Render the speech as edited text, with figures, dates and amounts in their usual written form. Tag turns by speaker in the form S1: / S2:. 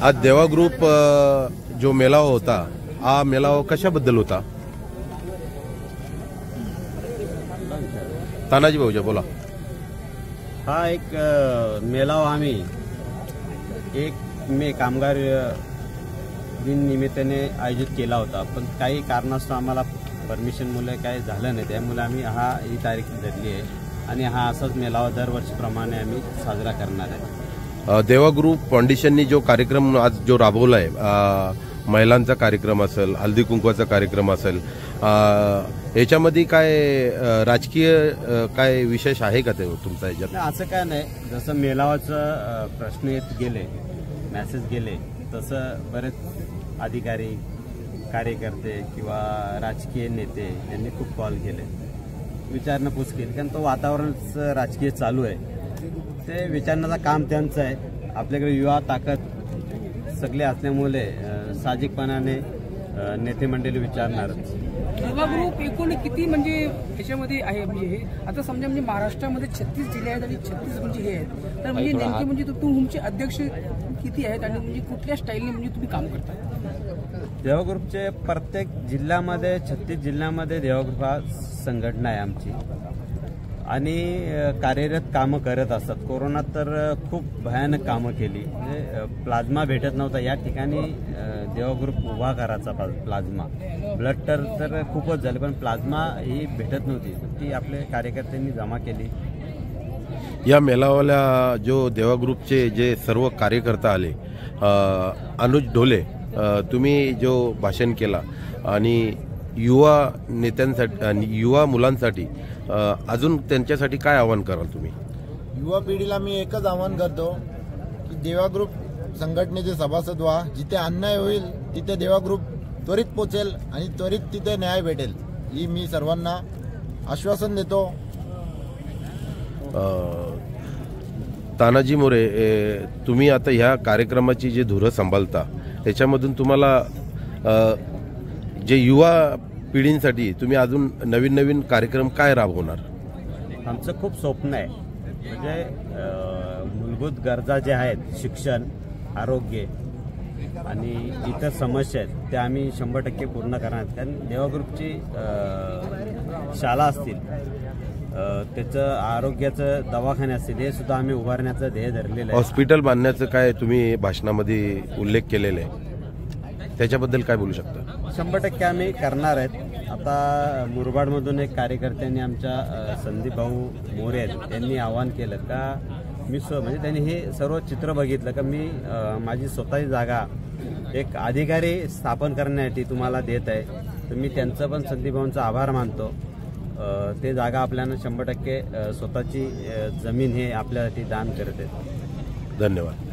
S1: आज देवा ग्रुप जो मेळावा होता, हा मेळावा कशाबद्दल होता? तानाजी भाऊजा बोला.
S2: हा एक मेळावा आम्ही 1 मे कामगार दिन निमित्ताने आयोजित केला होता, पण काही कारणास्तव आम्हाला परमिशनमुळे काही झालं नाही, त्यामुळे आम्ही ही तारीख धरली आहे आणि हा असाच मेळावा दरवर्षीप्रमाणे आम्ही साजरा करणार आहे.
S1: देवा ग्रुप फाउंडेशननी जो कार्यक्रम आज जो राबवला आहे, महिलांचा कार्यक्रम असेल, हल्दी कुंकवाचा कार्यक्रम असेल, याच्यामध्ये काय राजकीय काय विशेष आहे का ते तुमचा याच्यात?
S2: असं काय नाही, जसं मेळावाचं प्रश्न येत गेले, मेसेज गेले, तसं बरेच अधिकारी, कार्यकर्ते किंवा राजकीय नेते यांनी खूप कॉल केले, विचारणपूस केली, कारण तो वातावरणच राजकीय चालू आहे. ते विचारण्याचं काम त्यांचं आहे. आपल्याकडे युवा ताकद सगळे असल्यामुळे साहजिकपणाने नेते मंडळी विचारणारच.
S3: देवा ग्रुप एकूण किती म्हणजे याच्यामध्ये आहे? म्हणजे हे आता समजा म्हणजे महाराष्ट्रामध्ये 36 जिल्हे आहेत आणि 36 म्हणजे हे आहेत, तर म्हणजे नेमके म्हणजे तुमचे अध्यक्ष किती आहेत आणि म्हणजे कुठल्या स्टाईलने म्हणजे तुम्ही काम करता?
S2: देवा ग्रुपचे प्रत्येक जिल्ह्यामध्ये 36 जिल्ह्यामध्ये देवा ग्रुप हा संघटना आहे आमची आणि कार्यरत कामं करत असतात. कोरोनात तर खूप भयानक कामं केली, म्हणजे प्लाझ्मा भेटत नव्हता, या ठिकाणी देवा ग्रुप उभा करायचा प्लाझ्मा. ब्लड तर खूपच झाले, पण प्लाझ्मा ही भेटत नव्हती, ती आपल्या कार्यकर्त्यांनी जमा केली.
S1: या मेळाव्याला जो देवा ग्रुपचे जे सर्व कार्यकर्ता आले, अनुज ढोले तुम्ही जो भाषण केला आणि युवा नेत्यांसाठी आणि युवा मुलांसाठी अजून त्यांच्यासाठी काय आवाहन कराल तुम्ही?
S4: युवा पिढीला मी एकच आवाहन करतो की देवा ग्रुप संघटनेचे सभासद व्हा. जिथे अन्याय होईल तिथे देवा ग्रुप त्वरित पोचेल आणि त्वरित तिथे न्याय भेटेल, ही मी सर्वांना आश्वासन देतो.
S1: तानाजी मोरे, तुम्ही आता ह्या कार्यक्रमाची जे धुरं सांभाळता, त्याच्यामधून तुम्हाला जे युवा पिढींसाठी तुम्ही अजून नवीन नवीन कार्यक्रम काय राबवणार?
S2: आमचं खूप स्वप्न आहे, म्हणजे मूलभूत गरजा ज्या आहेत, शिक्षण, आरोग्य आणि इतर समस्या आहेत, त्या आम्ही 100% पूर्ण करणार. कारण देवा ग्रुपची शाळा असतील, त्याचं आरोग्याचं दवाखाने असतील, हे सुद्धा आम्ही उभारण्याचं ध्येय धरलेलं आहे.
S1: हॉस्पिटल बांधण्याचं काय तुम्ही भाषणामध्ये उल्लेख केलेला आहे, त्याच्याबद्दल काय बोलू शकता?
S2: 100% आम्ही करणार आहेत. आता मुरबाडमधून एक कार्यकर्त्यांनी आमच्या संदीप भाऊ मोरे आहेत, त्यांनी आवाहन केलं का मी म्हणजे त्यांनी हे सर्व चित्र बघितलं का मी माझी स्वतःची जागा एक अधिकारी स्थापन करण्यासाठी तुम्हाला देत आहे, तर मी त्यांचं पण संदीप भाऊंचा आभार मानतो. ते जागा आपल्याला 100% स्वतःची जमीन हे आपल्यासाठी दान करत आहेत.
S1: धन्यवाद.